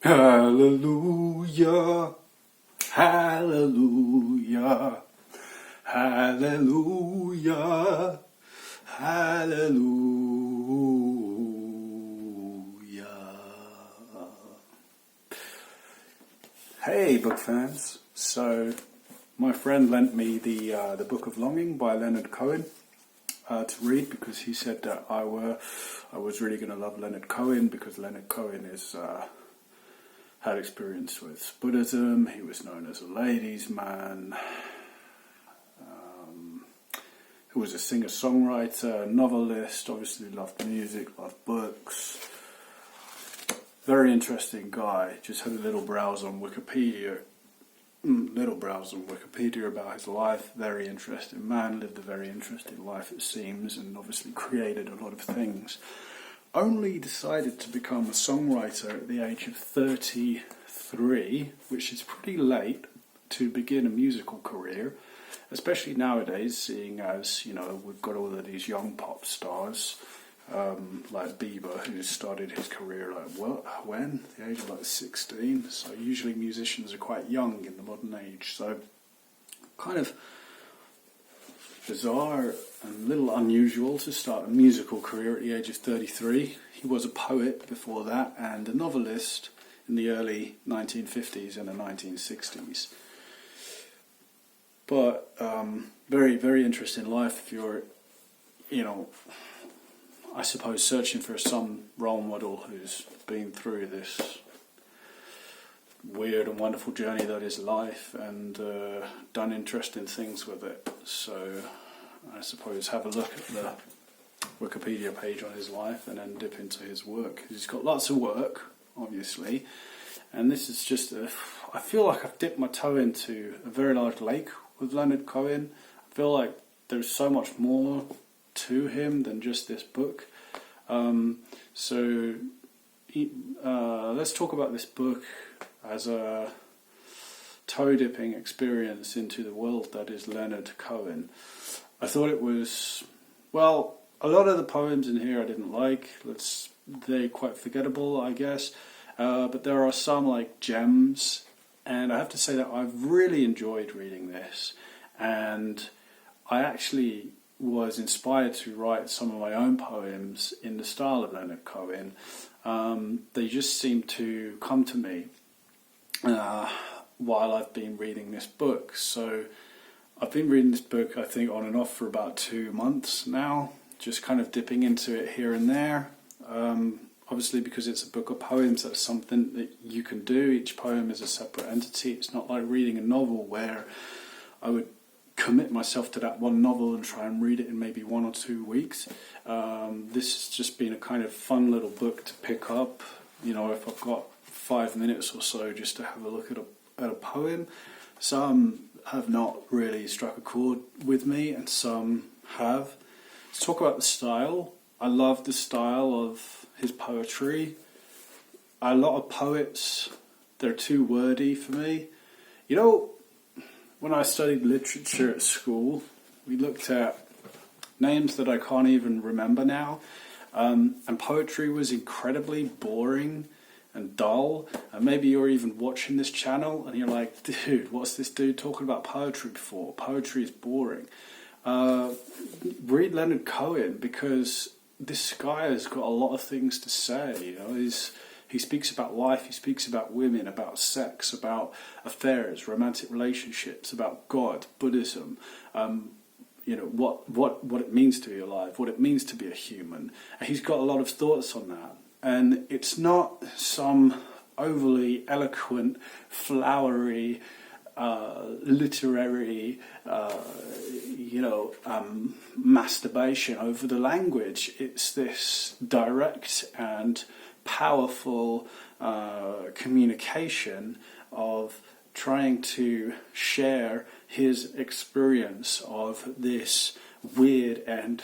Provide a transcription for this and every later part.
Hallelujah, hallelujah, hallelujah, hallelujah. Hey, book fans. So, my friend lent me the Book of Longing by Leonard Cohen to read because he said that I was really going to love Leonard Cohen because Leonard Cohen is had experience with Buddhism. He was known as a ladies' man. He was a singer-songwriter, novelist. Obviously, loved music, loved books. Very interesting guy. Just had a little browse on Wikipedia. About his life. Very interesting man. Lived a very interesting life, it seems, and obviously created a lot of things. Only decided to become a songwriter at the age of 33, which is pretty late to begin a musical career, especially nowadays, seeing as, you know, we've got all of these young pop stars, like Bieber, who started his career when? The age of 16. So usually musicians are quite young in the modern age. So kind of bizarre and a little unusual to start a musical career at the age of 33. He was a poet before that and a novelist in the early 1950s and the 1960s. But very, very interesting life if you're, I suppose searching for some role model who's been through this weird and wonderful journey that is life and done interesting things with it. So I suppose have a look at the Wikipedia page on his life and then dip into his work. He's got lots of work, obviously, and this is just I feel like I've dipped my toe into a very large lake with Leonard Cohen. I feel like there's so much more to him than just this book. Let's talk about this book as a toe-dipping experience into the world that is Leonard Cohen. I thought it was, well, a lot of the poems in here I didn't like. They're quite forgettable, I guess. But there are some like gems, and I have to say that I've really enjoyed reading this, and I actually was inspired to write some of my own poems in the style of Leonard Cohen. They just seem to come to me while I've been reading this book. So I've been reading this book, I think, on and off for about 2 months now, just kind of dipping into it here and there. Obviously, because it's a book of poems, that's something that you can do. Each poem is a separate entity. It's not like reading a novel where I would commit myself to that one novel and try and read it in maybe 1 or 2 weeks. This has just been a kind of fun little book to pick up, if I've got 5 minutes or so just to have a look at a poem. Some have not really struck a chord with me and some have. Let's talk about the style. I love the style of his poetry. A lot of poets, they're too wordy for me. When I studied literature at school, we looked at names that I can't even remember now, and poetry was incredibly boring and dull. And maybe you're even watching this channel and you're like, dude, what's this dude talking about poetry for? Poetry is boring. Read Leonard Cohen, because this guy has got a lot of things to say. He speaks about life, he speaks about women, about sex, about affairs, romantic relationships, about God, Buddhism, what it means to be alive, what it means to be a human. And he's got a lot of thoughts on that. And it's not some overly eloquent, flowery, literary, masturbation over the language. It's this direct and powerful communication of trying to share his experience of this weird and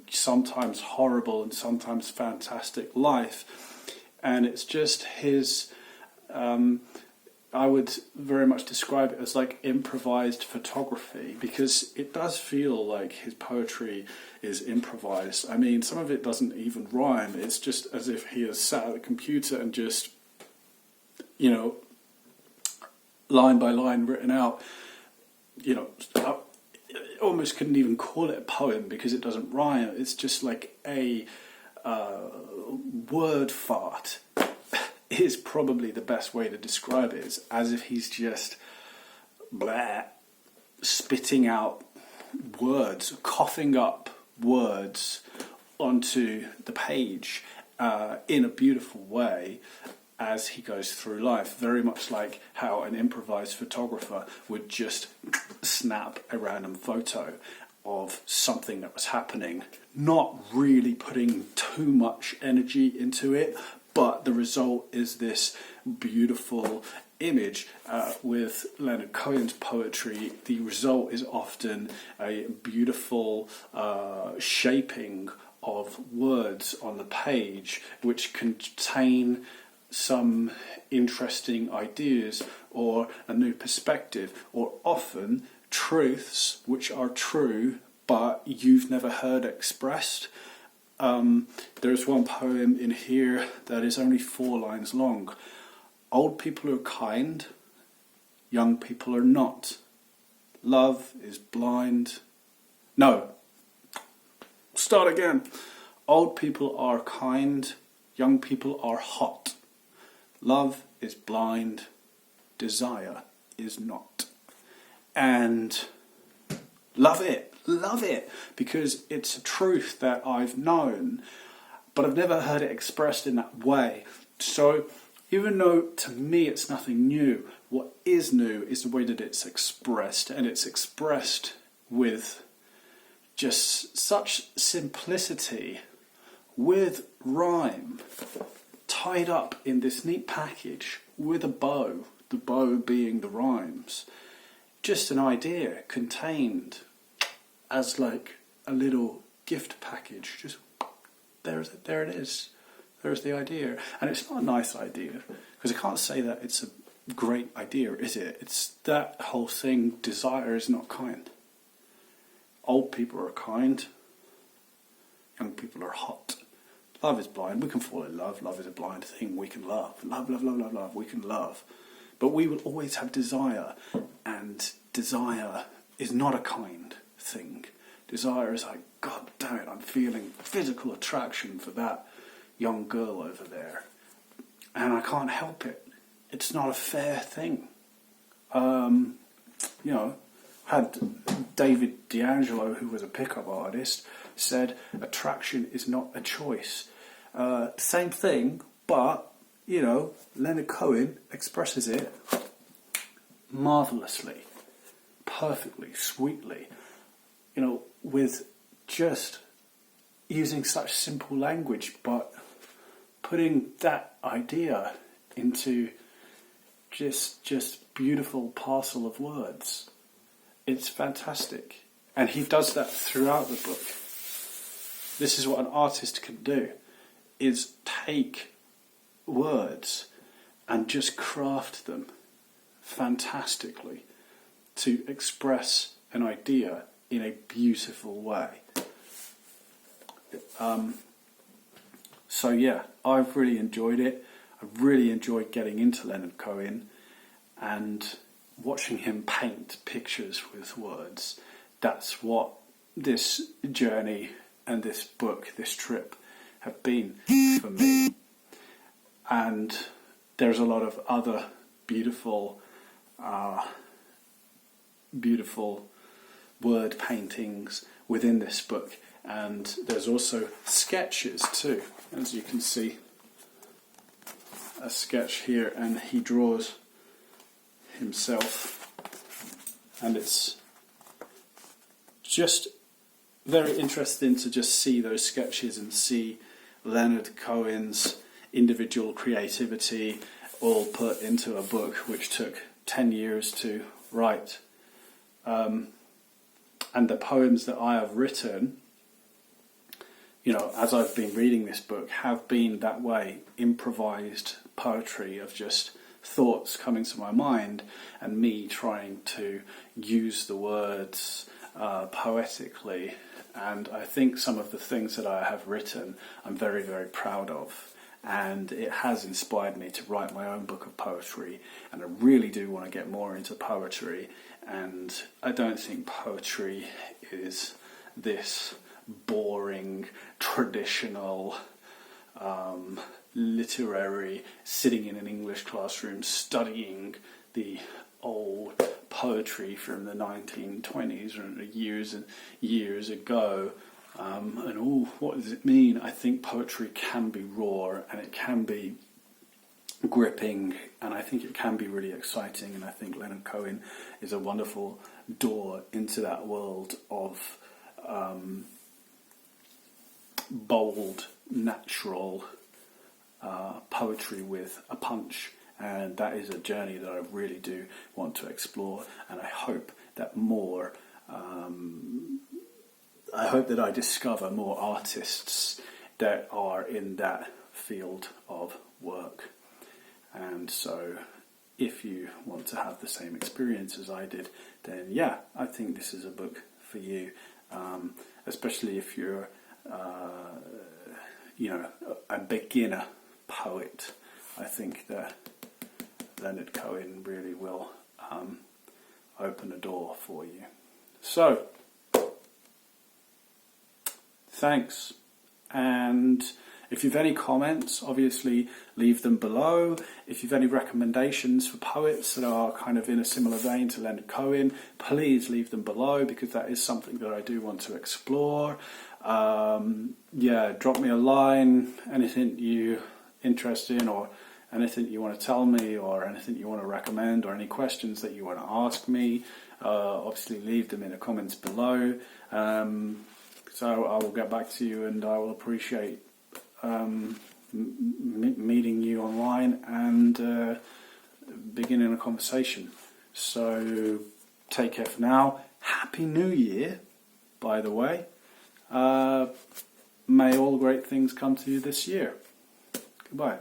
sometimes horrible and sometimes fantastic life. And it's just his I would very much describe it as like improvised photography, because it does feel like his poetry is improvised. I mean, some of it doesn't even rhyme. It's just as if he has sat at the computer and just you know, line by line written out. You know, I almost couldn't even call it a poem because it doesn't rhyme. It's just like a word fart. Is probably the best way to describe it. It's as if he's just blah, spitting out words, coughing up words onto the page in a beautiful way as he goes through life, very much like how an improvised photographer would just snap a random photo of something that was happening, not really putting too much energy into it, but the result is this beautiful image. With Leonard Cohen's poetry, the result is often a beautiful shaping of words on the page which contain some interesting ideas or a new perspective, or often truths which are true but you've never heard expressed. There's one poem in here that is only 4 lines long. Old people are kind, young people are not. Love is blind. No, start again. Old people are kind, young people are hot. Love is blind, desire is not. And love it, because it's a truth that I've known, but I've never heard it expressed in that way. So even though to me it's nothing new, what is new is the way that it's expressed, and it's expressed with just such simplicity, with rhyme, tied up in this neat package with a bow, the bow being the rhymes. Just an idea contained as like a little gift package. Just there it is. There's the idea. And it's not a nice idea, because I can't say that it's a great idea, is it? It's that whole thing, desire is not kind. Old people are kind, young people are hot. Love is blind. We can fall in love. Love is a blind thing. We can love. Love. We can love. But we will always have desire. And desire is not a kind thing. Desire is like, God damn it, I'm feeling physical attraction for that young girl over there. And I can't help it. It's not a fair thing. You know, had David D'Angelo, who was a pickup artist, said attraction is not a choice. Same thing, but, you know, Leonard Cohen expresses it marvellously, perfectly, sweetly, you know, with just using such simple language, but putting that idea into just beautiful parcel of words. It's fantastic. And he does that throughout the book. This is what an artist can do, is take words and just craft them fantastically to express an idea in a beautiful way. So yeah, I've really enjoyed it. I've really enjoyed getting into Leonard Cohen and watching him paint pictures with words. That's what this journey and this book, this trip, have been for me. And there's a lot of other beautiful word paintings within this book, and there's also sketches too, as you can see. A sketch here, and he draws himself, and it's just very interesting to just see those sketches and see Leonard Cohen's individual creativity all put into a book which took 10 years to write. And the poems that I have written, you know, as I've been reading this book, have been that way, improvised poetry of just thoughts coming to my mind and me trying to use the words poetically. And I think some of the things that I have written I'm very, very proud of. and it has inspired me to write my own book of poetry, and I really do want to get more into poetry. And I don't think poetry is this boring, traditional, literary, sitting in an English classroom studying the old poetry from the 1920s or years and years ago. What does it mean? I think poetry can be raw, and it can be gripping, and I think it can be really exciting, and I think Leonard Cohen is a wonderful door into that world of bold, natural poetry with a punch. And that is a journey that I really do want to explore, and I hope that I discover more artists that are in that field of work. And so if you want to have the same experience as I did, then yeah, I think this is a book for you, especially if you're a beginner poet. I think that Leonard Cohen really will open a door for you. So, thanks. And if you've any comments, obviously leave them below. If you've any recommendations for poets that are kind of in a similar vein to Leonard Cohen, please leave them below, because that is something that I do want to explore. Drop me a line, anything you're interested in, or anything you want to tell me, or anything you want to recommend, or any questions that you want to ask me. Obviously leave them in the comments below. So I will get back to you, and I will appreciate meeting you online and beginning a conversation. So take care for now. Happy New Year, by the way. May all great things come to you this year. Goodbye.